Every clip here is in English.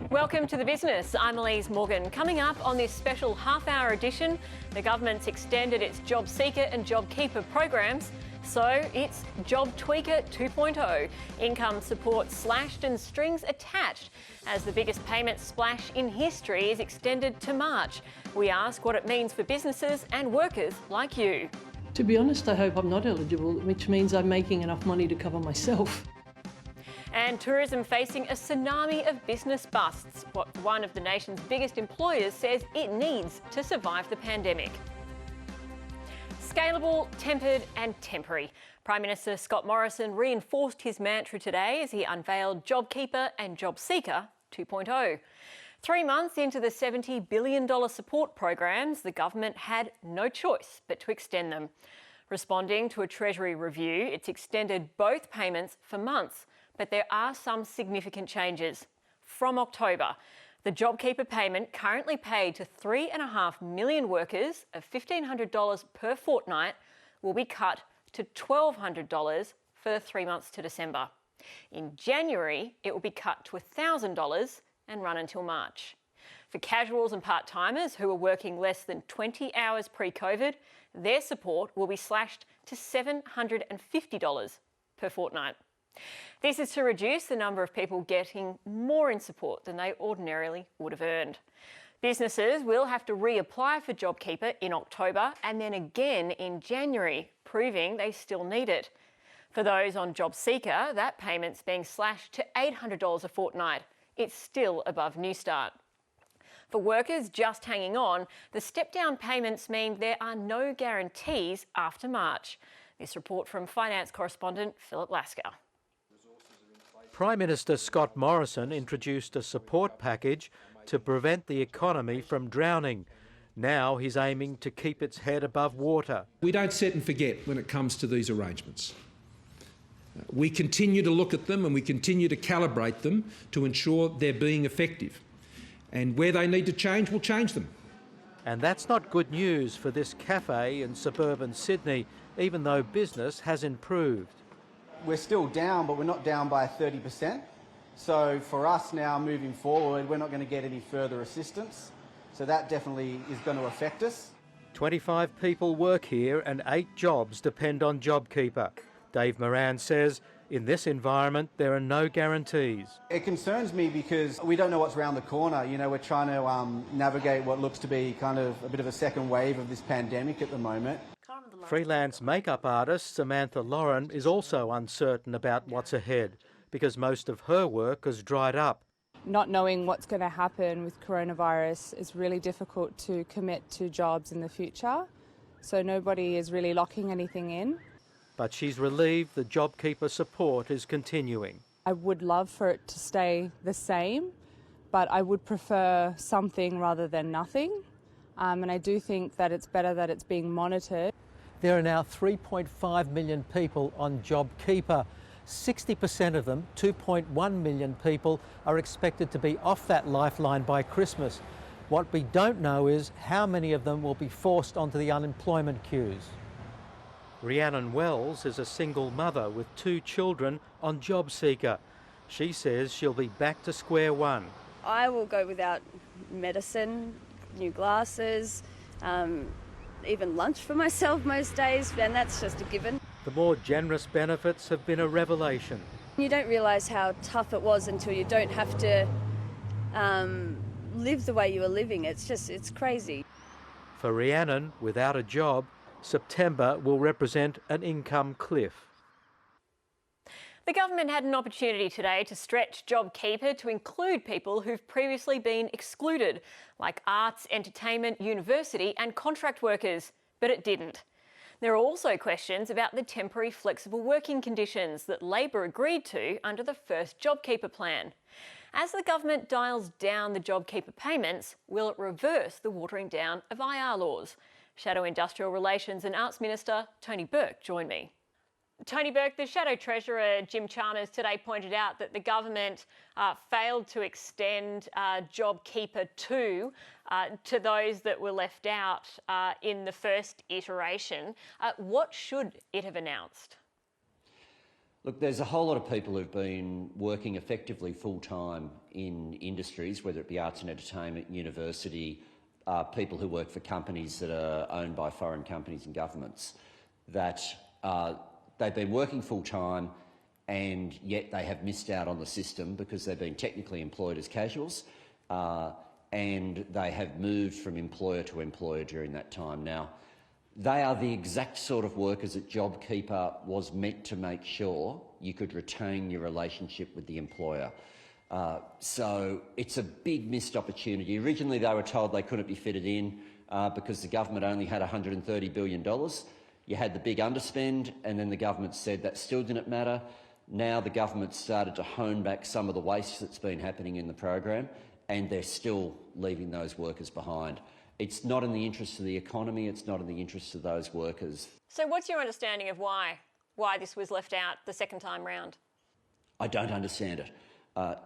Welcome to The Business. I'm Elise Morgan. Coming up on this special half-hour edition, the government's extended its JobSeeker and JobKeeper programs, so it's JobTweaker 2.0. Income support slashed and strings attached as the biggest payment splash in history is extended to March. We ask what it means for businesses and workers like you. To be honest, I hope I'm not eligible, which means I'm making enough money to cover myself. And tourism facing a tsunami of business busts, what one of the nation's biggest employers says it needs to survive the pandemic. Scalable, tempered and temporary. Prime Minister Scott Morrison reinforced his mantra today as he unveiled JobKeeper and JobSeeker 2.0. 3 months into the $70 billion support programs, the government had no choice but to extend them. Responding to a Treasury review, it's extended both payments for months, but there are some significant changes. From October, the JobKeeper payment currently paid to 3.5 million workers of $1,500 per fortnight will be cut to $1,200 for the 3 months to December. In January, it will be cut to $1,000 and run until March. For casuals and part-timers who are working less than 20 hours pre-COVID, their support will be slashed to $750 per fortnight. This is to reduce the number of people getting more in support than they ordinarily would have earned. Businesses will have to reapply for JobKeeper in October and then again in January, proving they still need it. For those on JobSeeker, that payment's being slashed to $800 a fortnight. It's still above Newstart. For workers just hanging on, the step-down payments mean there are no guarantees after March. This report from finance correspondent Philip Lasker. Prime Minister Scott Morrison introduced a support package to prevent the economy from drowning. Now he's aiming to keep its head above water. We don't set and forget when it comes to these arrangements. We continue to look at them and we continue to calibrate them to ensure they're being effective. And where they need to change, we'll change them. And that's not good news for this cafe in suburban Sydney, even though business has improved. We're still down, but we're not down by 30%. So for us now moving forward, we're not going to get any further assistance. So that definitely is going to affect us. 25 people work here and 8 jobs depend on JobKeeper. Dave Moran says in this environment there are no guarantees. It concerns me because we don't know what's around the corner. You know, we're trying to navigate what looks to be kind of a bit of a second wave of this pandemic at the moment. Freelance makeup artist Samantha Lauren is also uncertain about what's ahead because most of her work has dried up. Not knowing what's going to happen with coronavirus is really difficult to commit to jobs in the future, so nobody is really locking anything in. But she's relieved the JobKeeper support is continuing. I would love for it to stay the same, but I would prefer something rather than nothing. And I do think that it's better that it's being monitored. There are now 3.5 million people on JobKeeper. 60% of them, 2.1 million people, are expected to be off that lifeline by Christmas. What we don't know is how many of them will be forced onto the unemployment queues. Rhiannon Wells is a single mother with 2 children on JobSeeker. She says she'll be back to square one. I will go without medicine, new glasses, even lunch for myself most days, and that's just a given. The more generous benefits have been a revelation. You don't realise how tough it was until you don't have to live the way you were living. It's crazy. For Rhiannon, without a job, September will represent an income cliff. The government had an opportunity today to stretch JobKeeper to include people who've previously been excluded, like arts, entertainment, university and contract workers, but it didn't. There are also questions about the temporary flexible working conditions that Labor agreed to under the first JobKeeper plan. As the government dials down the JobKeeper payments, will it reverse the watering down of IR laws? Shadow Industrial Relations and Arts Minister Tony Burke joined me. Tony Burke, the Shadow Treasurer Jim Chalmers today pointed out that the government failed to extend JobKeeper 2 to those that were left out in the first iteration. What should it have announced? Look, there's a whole lot of people who've been working effectively full-time in industries, whether it be arts and entertainment, university, people who work for companies that are owned by foreign companies and governments, that they've been working full-time and yet they have missed out on the system because they've been technically employed as casuals, and they have moved from employer to employer during that time. Now, they are the exact sort of workers that JobKeeper was meant to make sure you could retain your relationship with the employer. So it's a big missed opportunity. Originally they were told they couldn't be fitted in because the government only had $130 billion. You had the big underspend, and then the government said that still didn't matter. Now the government started to hone back some of the waste that's been happening in the program, and they're still leaving those workers behind. It's not in the interest of the economy, it's not in the interest of those workers. So what's your understanding of why this was left out the second time round? I don't understand it.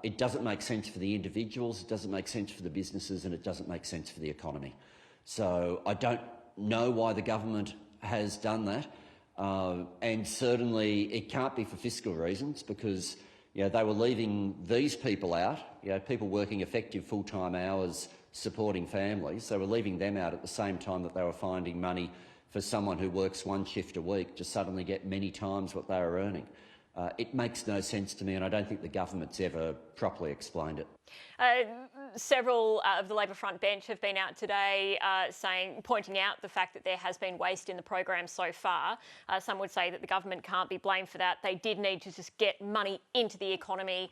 It doesn't make sense for the individuals, it doesn't make sense for the businesses, and it doesn't make sense for the economy. So I don't know why the government has done that, and certainly it can't be for fiscal reasons, because they were leaving these people out, people working effective full-time hours supporting families. They were leaving them out at the same time that they were finding money for someone who works one shift a week to suddenly get many times what they were earning. It makes no sense to me, and I don't think the government's ever properly explained it. Several of the Labor front bench have been out today pointing out the fact that there has been waste in the program so far. Some would say that the government can't be blamed for that. They did need to just get money into the economy,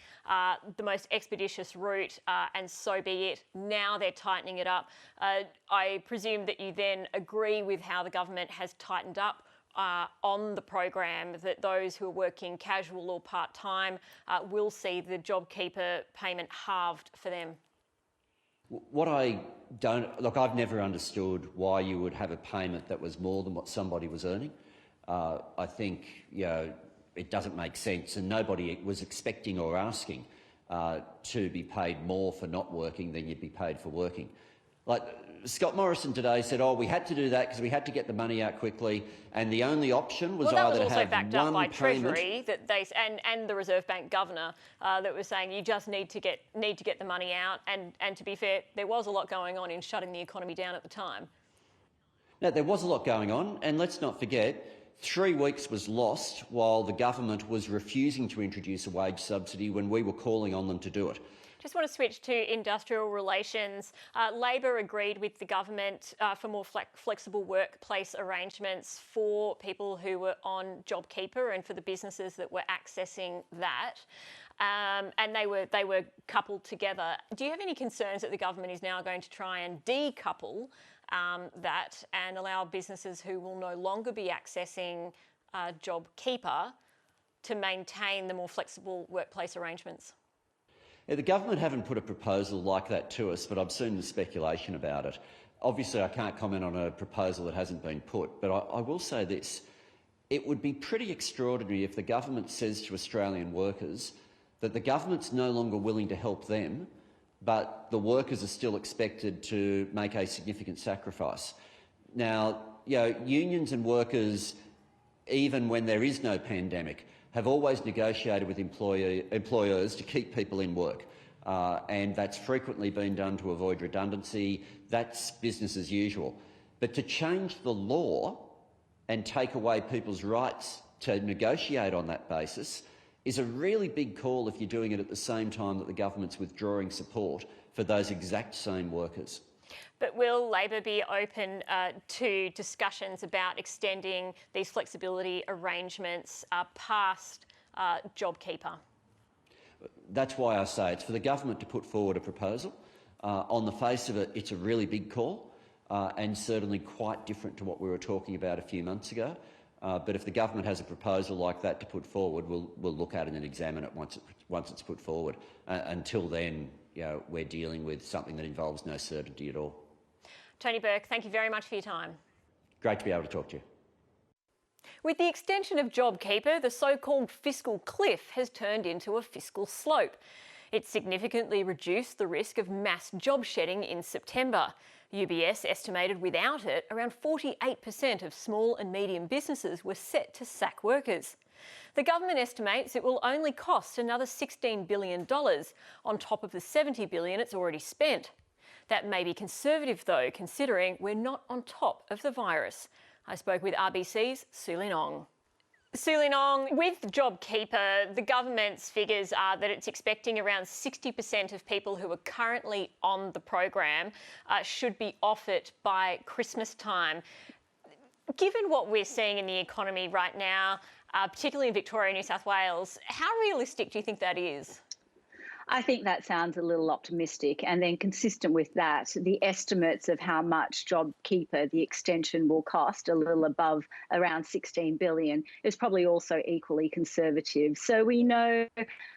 the most expeditious route, and so be it. Now they're tightening it up. I presume that you then agree with how the government has tightened up on the program, that those who are working casual or part-time will see the JobKeeper payment halved for them. What I don't... Look, I've never understood why you would have a payment that was more than what somebody was earning. I think, it doesn't make sense, and nobody was expecting or asking to be paid more for not working than you'd be paid for working. Like, Scott Morrison today said, we had to do that because we had to get the money out quickly, and the only option was either to have one payment... Well, that was also backed up by Treasury that and the Reserve Bank Governor that was saying you just need to get the money out. And to be fair, there was a lot going on in shutting the economy down at the time. Now, there was a lot going on, and let's not forget, 3 weeks was lost while the government was refusing to introduce a wage subsidy when we were calling on them to do it. Just want to switch to industrial relations. Labor agreed with the government for more flexible workplace arrangements for people who were on JobKeeper and for the businesses that were accessing that. And they were coupled together. Do you have any concerns that the government is now going to try and decouple that and allow businesses who will no longer be accessing JobKeeper to maintain the more flexible workplace arrangements? Yeah, the government haven't put a proposal like that to us, but I've seen the speculation about it. Obviously, I can't comment on a proposal that hasn't been put, but I will say this. It would be pretty extraordinary if the government says to Australian workers that the government's no longer willing to help them, but the workers are still expected to make a significant sacrifice. Now, unions and workers, even when there is no pandemic, have always negotiated with employers to keep people in work, and that's frequently been done to avoid redundancy. That's business as usual. But to change the law and take away people's rights to negotiate on that basis is a really big call if you're doing it at the same time that the government's withdrawing support for those exact same workers. But will Labor be open to discussions about extending these flexibility arrangements past JobKeeper? That's why I say it's for the government to put forward a proposal. On the face of it, it's a really big call and certainly quite different to what we were talking about a few months ago. But if the government has a proposal like that to put forward, we'll look at it and examine it once it's put forward. Until then, we're dealing with something that involves no certainty at all. Tony Burke, thank you very much for your time. Great to be able to talk to you. With the extension of JobKeeper, the so-called fiscal cliff has turned into a fiscal slope. It significantly reduced the risk of mass job shedding in September. UBS estimated without it, around 48% of small and medium businesses were set to sack workers. The government estimates it will only cost another $16 billion on top of the $70 billion it's already spent. That may be conservative though, considering we're not on top of the virus. I spoke with RBC's Sue Lin Ong. Sue Lin Ong, with JobKeeper, the government's figures are that it's expecting around 60% of people who are currently on the program should be off it by Christmas time. Given what we're seeing in the economy right now, particularly in Victoria and New South Wales, how realistic do you think that is? I think that sounds a little optimistic. And then consistent with that, the estimates of how much JobKeeper, the extension, will cost, a little above around $16 billion, is probably also equally conservative. So we know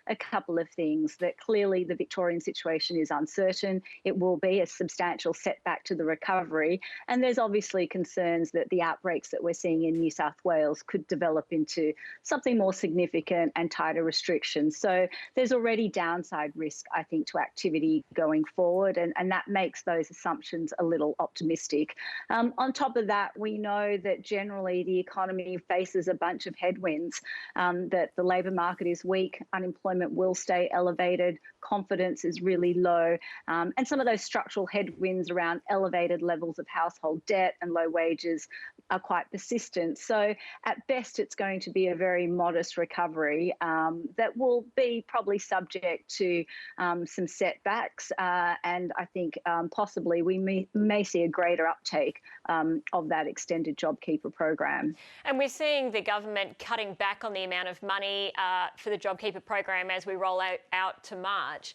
a couple of things: that clearly the Victorian situation is uncertain. It will be a substantial setback to the recovery. And there's obviously concerns that the outbreaks that we're seeing in New South Wales could develop into something more significant and tighter restrictions. So there's already downside risk, I think, to activity going forward, and that makes those assumptions a little optimistic. On top of that, we know that generally the economy faces a bunch of headwinds, that the labour market is weak, unemployment will stay elevated, confidence is really low, and some of those structural headwinds around elevated levels of household debt and low wages are quite persistent. So at best, it's going to be a very modest recovery that will be probably subject to some setbacks, and I think possibly we may see a greater uptake of that extended JobKeeper program. And we're seeing the government cutting back on the amount of money for the JobKeeper program as we roll out to March.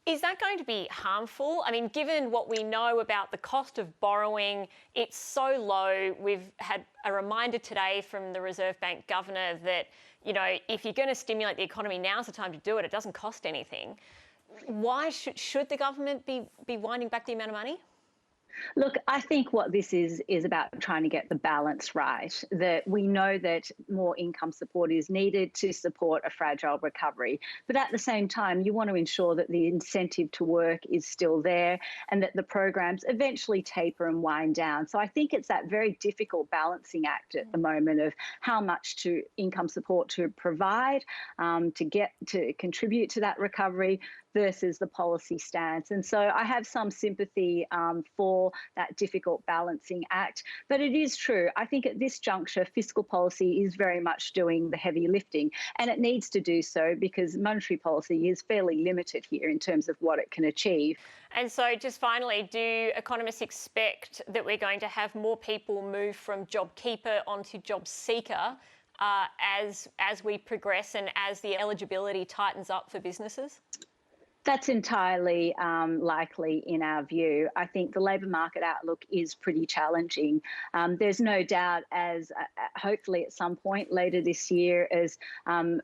Is that going to be harmful? I mean, given what we know about the cost of borrowing, it's so low. We've had a reminder today from the Reserve Bank governor that, you know, if you're going to stimulate the economy, now's the time to do it. It doesn't cost anything. Why should the government be winding back the amount of money? Look, I think what this is about trying to get the balance right, that we know that more income support is needed to support a fragile recovery. But at the same time, you want to ensure that the incentive to work is still there and that the programs eventually taper and wind down. So I think it's that very difficult balancing act at the moment of how much to income support to provide to contribute to that recovery versus the policy stance. And so I have some sympathy for that difficult balancing act. But it is true. I think at this juncture, fiscal policy is very much doing the heavy lifting, and it needs to do so because monetary policy is fairly limited here in terms of what it can achieve. And so just finally, do economists expect that we're going to have more people move from JobKeeper onto JobSeeker as we progress and as the eligibility tightens up for businesses? That's entirely likely in our view. I think the labour market outlook is pretty challenging. There's no doubt as hopefully at some point later this year as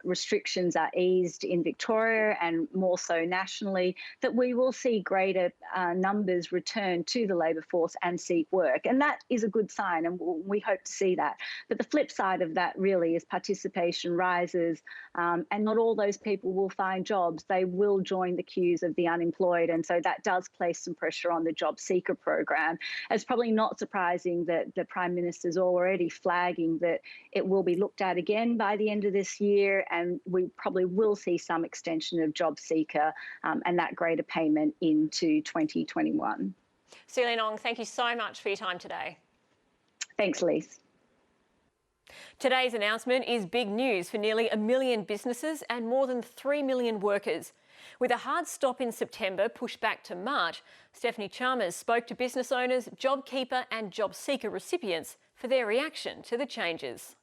restrictions are eased in Victoria and more so nationally, that we will see greater numbers return to the labour force and seek work. And that is a good sign, and we hope to see that. But the flip side of that really is participation rises, and not all those people will find jobs. They will join the queues of the unemployed, and so that does place some pressure on the JobSeeker program. It's probably not surprising that the Prime Minister's already flagging that it will be looked at again by the end of this year, and we probably will see some extension of JobSeeker and that greater payment into 2021. Sue Lin Ong, thank you so much for your time today. Thanks, Lise. Today's announcement is big news for nearly 1 million businesses and more than 3 million workers. With a hard stop in September pushed back to March, Stephanie Chalmers spoke to business owners, JobKeeper and JobSeeker recipients for their reaction to the changes.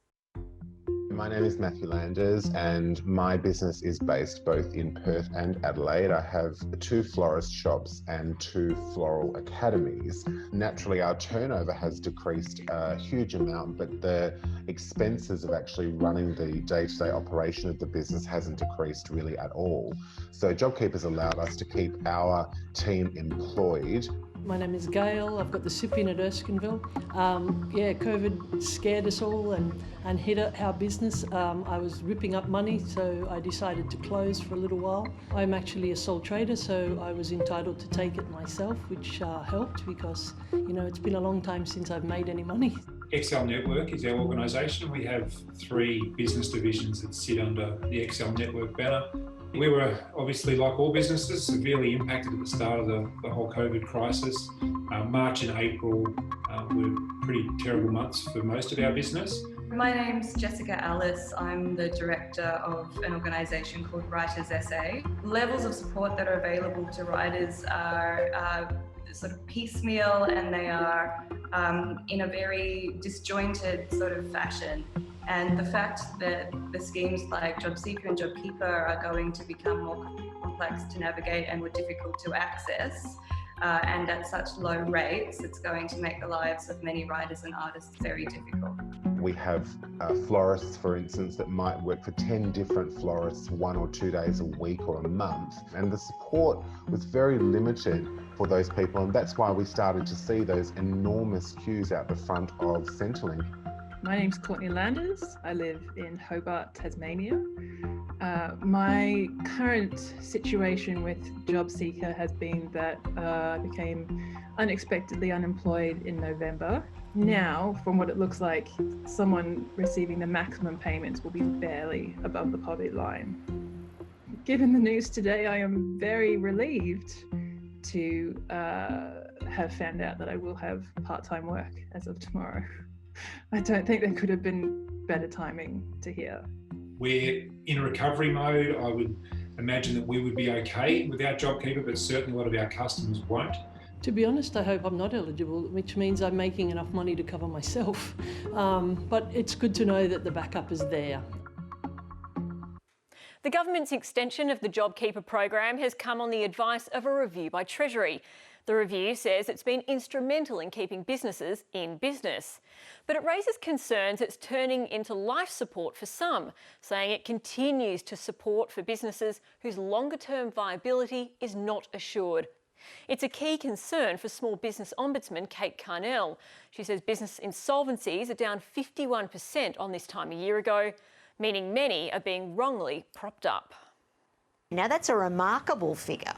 My name is Matthew Landers and my business is based both in Perth and Adelaide. I have 2 florist shops and 2 floral academies. Naturally, our turnover has decreased a huge amount, but the expenses of actually running the day-to-day operation of the business hasn't decreased really at all. So JobKeeper's allowed us to keep our team employed. My name is Gail. I've got the SIP in at Erskineville. COVID scared us all and hit our business. I was ripping up money, so I decided to close for a little while. I'm actually a sole trader, so I was entitled to take it myself, which helped because, you know, it's been a long time since I've made any money. XL Network is our organisation. We have 3 business divisions that sit under the XL Network banner. We were obviously, like all businesses, severely impacted at the start of the whole COVID crisis. March and April were pretty terrible months for most of our business. My name's Jessica Ellis. I'm the director of an organisation called Writers SA. Levels of support that are available to writers are sort of piecemeal, and they are in a very disjointed sort of fashion. And the fact that the schemes like JobSeeker and JobKeeper are going to become more complex to navigate and more difficult to access, and at such low rates, it's going to make the lives of many writers and artists very difficult. We have florists, for instance, that might work for 10 different florists 1 or 2 days a week or a month, and the support was very limited for those people, and that's why we started to see those enormous queues out the front of Centrelink. My name's Courtney Landers. I live in Hobart, Tasmania. My current situation with JobSeeker has been that I became unexpectedly unemployed in November. Now, from what it looks like, someone receiving the maximum payments will be barely above the poverty line. Given the news today, I am very relieved to have found out that I will have part-time work as of tomorrow. I don't think there could have been better timing to hear. We're in a recovery mode. I would imagine that we would be okay without JobKeeper, but certainly a lot of our customers won't. To be honest, I hope I'm not eligible, which means I'm making enough money to cover myself. But it's good to know that the backup is there. The government's extension of the JobKeeper program has come on the advice of a review by Treasury. The review says it's been instrumental in keeping businesses in business. But it raises concerns it's turning into life support for some, saying it continues to support for businesses whose longer-term viability is not assured. It's a key concern for Small Business Ombudsman Kate Carnell. She says business insolvencies are down 51% on this time a year ago, meaning many are being wrongly propped up. Now that's a remarkable figure,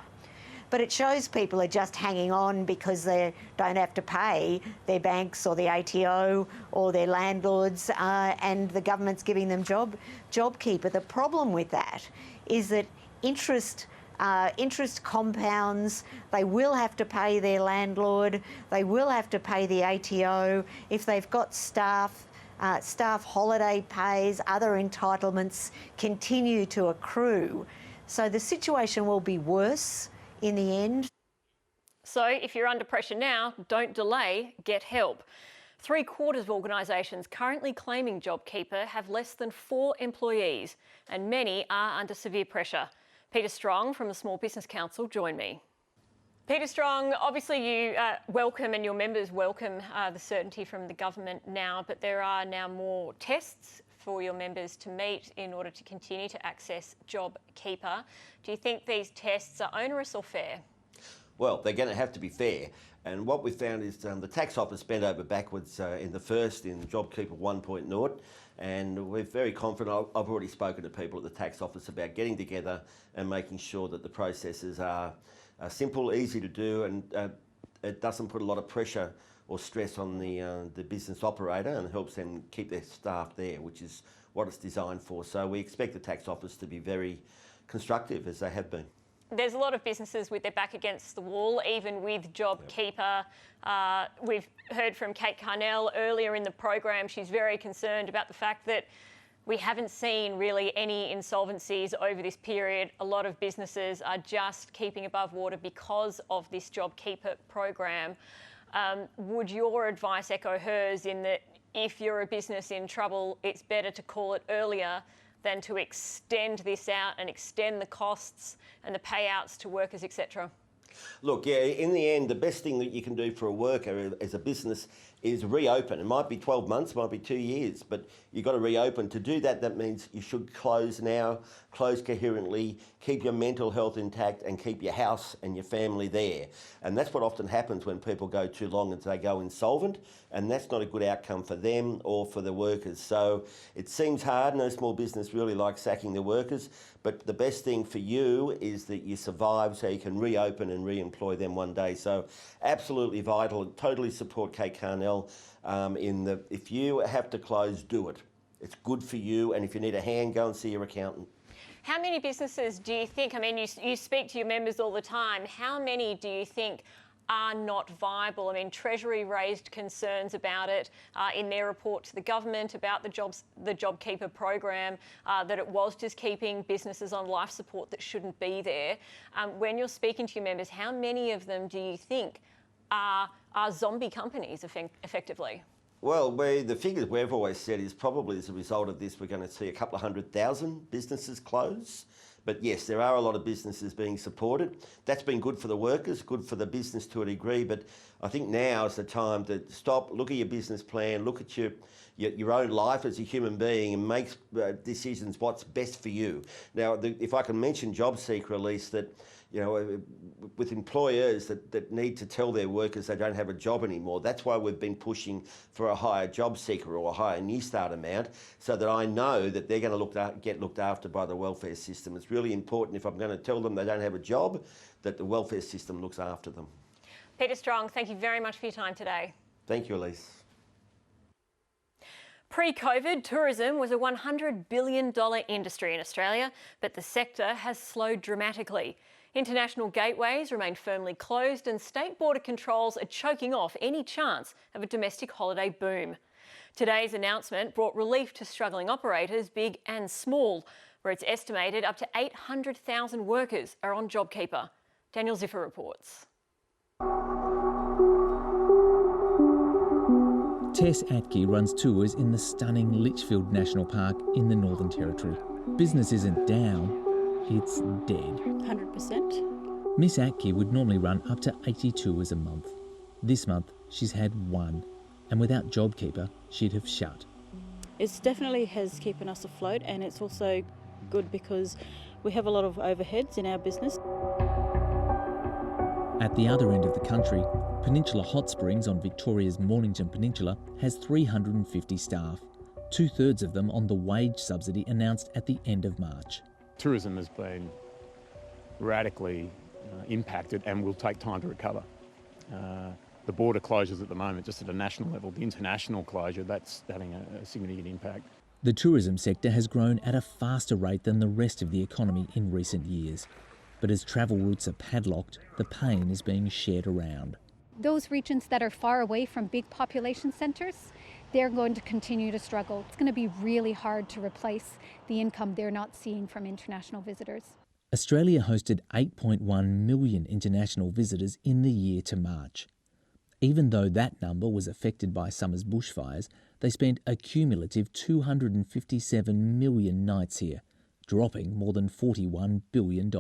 but it shows people are just hanging on because they don't have to pay their banks or the ATO or their landlords, and the government's giving them JobKeeper. The problem with that is that interest compounds. They will have to pay their landlord, they will have to pay the ATO. If they've got staff holiday pays, other entitlements continue to accrue. So the situation will be worse in the end. So if you're under pressure now, don't delay, get help. 3/4 of organisations currently claiming JobKeeper have less than 4 employees, and many are under severe pressure. Peter Strong from the Small Business Council joined me. Peter Strong, obviously you welcome and your members welcome the certainty from the government now, but there are now more tests for your members to meet in order to continue to access JobKeeper. Do you think these tests are onerous or fair? Well, they're going to have to be fair. And what we found is the tax office bent over backwards in JobKeeper 1.0, and we're very confident. I've already spoken to people at the tax office about getting together and making sure that the processes are simple, easy to do, and it doesn't put a lot of pressure or stress on the business operator, and helps them keep their staff there, which is what it's designed for. So we expect the tax office to be very constructive, as they have been. There's a lot of businesses with their back against the wall, even with JobKeeper. We've heard from Kate Carnell earlier in the program. She's very concerned about the fact that we haven't seen really any insolvencies over this period. A lot of businesses are just keeping above water because of this JobKeeper program. Would your advice echo hers in that if you're a business in trouble, it's better to call it earlier than to extend this out and extend the costs and the payouts to workers, etc.? Look, yeah, in the end, the best thing that you can do for a worker as a business is reopen. It might be 12 months, it might be 2 years, but you've got to reopen. To do that, that means you should close now, close coherently, keep your mental health intact, and keep your house and your family there. And that's what often happens when people go too long and they go insolvent, and that's not a good outcome for them or for the workers. So it seems hard. No small business really likes sacking their workers, But the best thing for you is that you survive so you can reopen and re-employ them one day. So absolutely vital. Totally support Kate Carnell if you have to close, do it. It's good for you, and if you need a hand, go and see your accountant. How many businesses do you think, I mean, you speak to your members all the time, how many do you think are not viable? I mean, Treasury raised concerns about it in their report to the government about the JobKeeper program, that it was just keeping businesses on life support that shouldn't be there. When you're speaking to your members, how many of them do you think are zombie companies effectively? Well, the figures we've always said is probably as a result of this, we're going to see a couple of 100,000 businesses close. But yes, there are a lot of businesses being supported. That's been good for the workers, good for the business to a degree. But I think now is the time to stop, look at your business plan, look at your own life as a human being and make decisions what's best for you. Now, if I can mention JobSeeker, Elise, that with employers that need to tell their workers they don't have a job anymore. That's why we've been pushing for a higher JobSeeker or a higher New Start amount, so that I know that they're going to get looked after by the welfare system. It's really important, if I'm going to tell them they don't have a job, that the welfare system looks after them. Peter Strong, thank you very much for your time today. Thank you, Elise. Pre-COVID, tourism was a $100 billion industry in Australia, but the sector has slowed dramatically. International gateways remain firmly closed and state border controls are choking off any chance of a domestic holiday boom. Today's announcement brought relief to struggling operators, big and small, where it's estimated up to 800,000 workers are on JobKeeper. Daniel Ziffer reports. Tess Atke runs tours in the stunning Litchfield National Park in the Northern Territory. Business isn't down, it's dead. 100%. Miss Atke would normally run up to 80 tours a month. This month, she's had one, and without JobKeeper, she'd have shut. It definitely has keeping us afloat, and it's also good because we have a lot of overheads in our business. At the other end of the country, Peninsula Hot Springs on Victoria's Mornington Peninsula has 350 staff, 2/3 of them on the wage subsidy announced at the end of March. Tourism has been radically impacted and will take time to recover. The border closures at the moment, just at a national level, the international closure, that's having a significant impact. The tourism sector has grown at a faster rate than the rest of the economy in recent years. But as travel routes are padlocked, the pain is being shared around. Those regions that are far away from big population centres, they're going to continue to struggle. It's going to be really hard to replace the income they're not seeing from international visitors. Australia hosted 8.1 million international visitors in the year to March. Even though that number was affected by summer's bushfires, they spent a cumulative 257 million nights here, dropping more than $41 billion.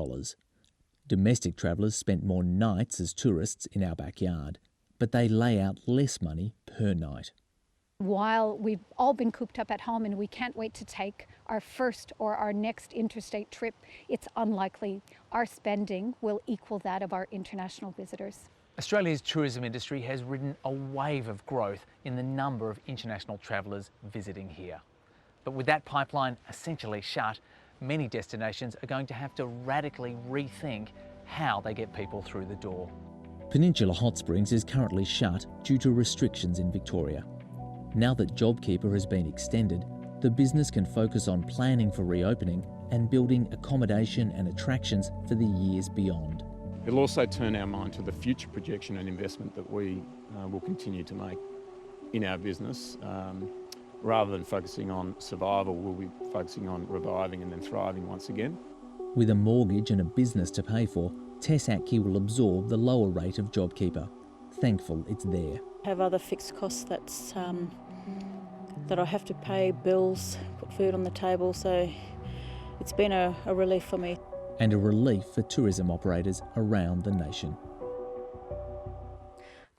Domestic travellers spent more nights as tourists in our backyard, but they lay out less money per night. While we've all been cooped up at home and we can't wait to take our first or our next interstate trip, it's unlikely our spending will equal that of our international visitors. Australia's tourism industry has ridden a wave of growth in the number of international travellers visiting here. But with that pipeline essentially shut, many destinations are going to have to radically rethink how they get people through the door. Peninsula Hot Springs is currently shut due to restrictions in Victoria. Now that JobKeeper has been extended, the business can focus on planning for reopening and building accommodation and attractions for the years beyond. It'll also turn our mind to the future projection and investment that we will continue to make in our business. Rather than focusing on survival, we'll be focusing on reviving and then thriving once again. With a mortgage and a business to pay for, Tess Atke will absorb the lower rate of JobKeeper. Thankful it's there. I have other fixed costs that I have to pay, bills, put food on the table, so it's been a relief for me. And a relief for tourism operators around the nation.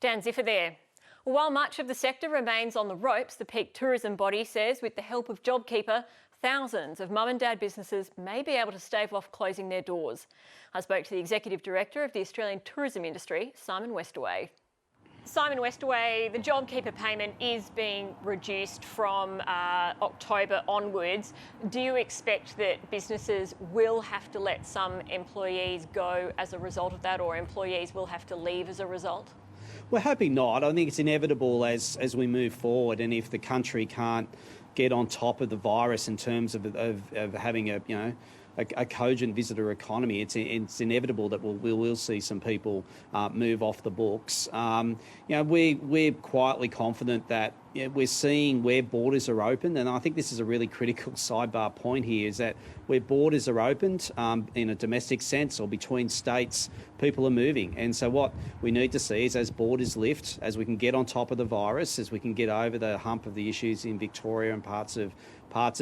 Dan Ziffer there. While much of the sector remains on the ropes, the peak tourism body says with the help of JobKeeper, thousands of mum and dad businesses may be able to stave off closing their doors. I spoke to the Executive Director of the Australian Tourism Industry, Simon Westaway. Simon Westaway, the JobKeeper payment is being reduced from October onwards. Do you expect that businesses will have to let some employees go as a result of that, or employees will have to leave as a result? We're hoping not. I think it's inevitable as we move forward, and if the country can't get on top of the virus in terms of having a cogent visitor economy, it's inevitable that we will see some people move off the books. We're quietly confident that we're seeing where borders are open, and I think this is a really critical sidebar point here, is that where borders are opened in a domestic sense or between states, people are moving. And so what we need to see is as borders lift, as we can get on top of the virus, as we can get over the hump of the issues in Victoria and parts of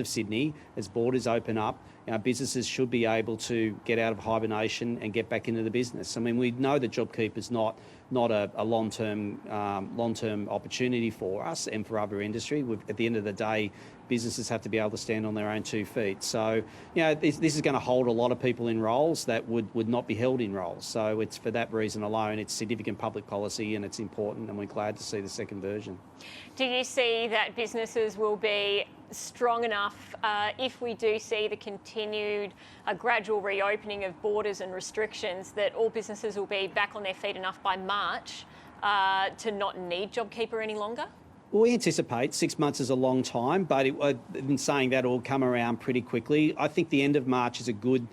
Sydney, as borders open up, businesses should be able to get out of hibernation and get back into the business. I mean, we know that JobKeeper is not a long-term opportunity for us and for other industry. At the end of the day, businesses have to be able to stand on their own 2 feet. So, this is going to hold a lot of people in roles that would not be held in roles. So it's for that reason alone, it's significant public policy and it's important, and we're glad to see the second version. Do you see that businesses will be strong enough if we do see the continued gradual reopening of borders and restrictions, that all businesses will be back on their feet enough by March to not need JobKeeper any longer? Well, we anticipate 6 months is a long time, but in saying that, will come around pretty quickly. I think the end of March is a good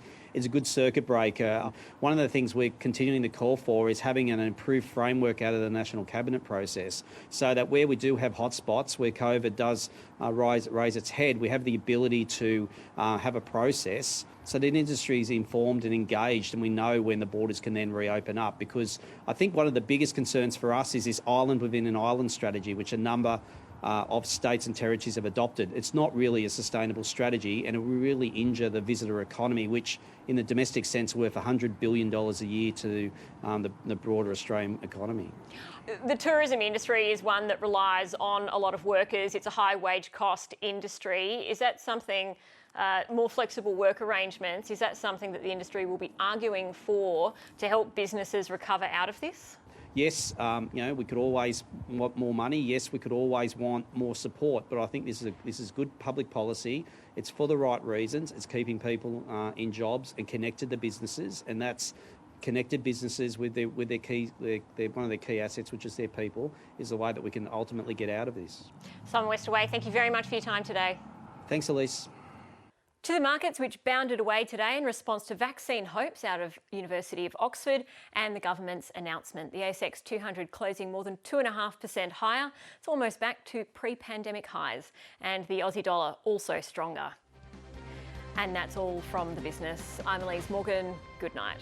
circuit breaker. One of the things we're continuing to call for is having an improved framework out of the National Cabinet process, so that where we do have hotspots, where COVID does raise its head, we have the ability to have a process so that industry is informed and engaged, and we know when the borders can then reopen up. Because I think one of the biggest concerns for us is this island within an island strategy, which a number of states and territories have adopted. It's not really a sustainable strategy, and it will really injure the visitor economy, which in the domestic sense worth $100 billion a year to the broader Australian economy. The tourism industry is one that relies on a lot of workers. It's a high wage cost industry. Is that something, more flexible work arrangements, is that something that the industry will be arguing for to help businesses recover out of this? Yes, we could always want more money. Yes, we could always want more support. But I think this is good public policy. It's for the right reasons. It's keeping people in jobs and connected to businesses, and that's connected businesses with their one of their key assets, which is their people, is the way that we can ultimately get out of this. Simon Westaway, thank you very much for your time today. Thanks, Elise. To the markets, which bounded away today in response to vaccine hopes out of University of Oxford and the government's announcement. The ASX 200 closing more than 2.5% higher. It's almost back to pre-pandemic highs. And the Aussie dollar also stronger. And that's all from the business. I'm Elise Morgan. Good night.